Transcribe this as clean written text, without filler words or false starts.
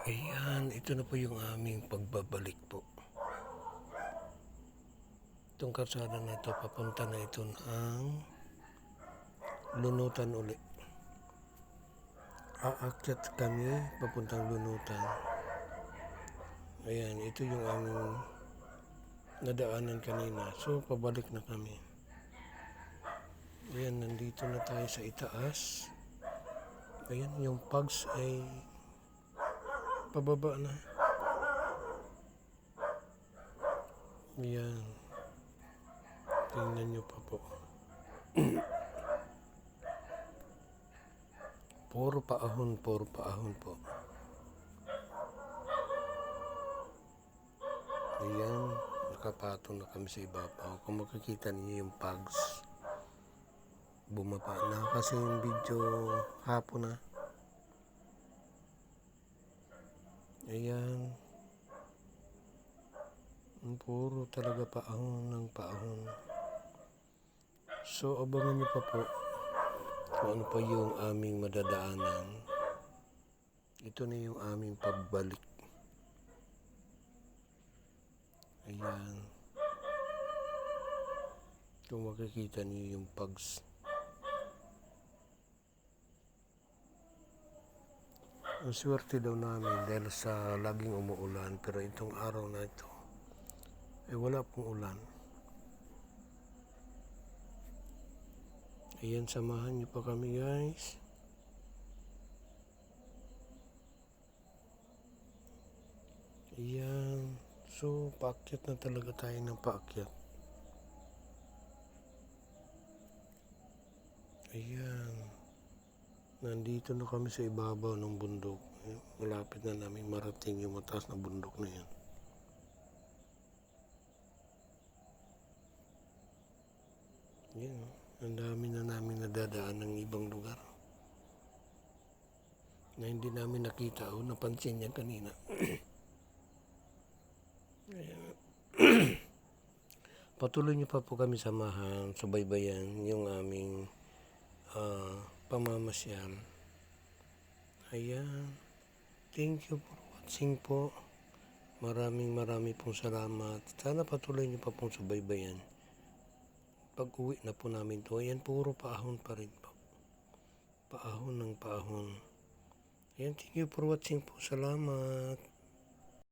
Ayan, ito na po yung aming pagbabalik po. Itong kalsada na ito, papunta na ito ng Lunutan uli. Aakyat kami papuntang Lunutan. Ayan, ito yung aming nadaanan kanina. So, pabalik na kami. Ayan, nandito na tayo sa itaas. Ayan, yung pugs ay pababa na. Ayan. Tingnan nyo pa po. Puro paahon po. Ayan, nakapatong na kami sa ibabaw. Kung makikita niyo yung pugs, bumaba na kasi yung video hapon na. Ayan. Puro talaga paahon ng paahon. So, abangan niyo pa po kung ano pa yung aming madadaanan. Ito na yung aming pagbalik. Ayan. Kung makikita niyo yung pugs. Ang swerte daw namin dahil sa laging umuulan, pero itong araw na ito ay wala pong ulan. Ayan, samahan niyo pa kami guys. Ayan. So, paakyat na talaga tayo ng paakyat. Ayan. Nandito na kami sa ibabaw ng bundok. Malapit na namin marating yung mataas na bundok na yan. Ayan. Ang dami na namin nadadaan ng ibang lugar na hindi namin nakita o napansin yan kanina. Ayan. Patuloy niyo pa po kami samahan, subaybayan yung aming pamamasyal. Ayan. Thank you for watching po. Maraming pong salamat. Sana patuloy niyo pa pong subaybayan. Pag-uwi na po namin to, ayan, puro paahon pa rin po. Paahon ng paahon. Ayan, thank you for watching po. Salamat.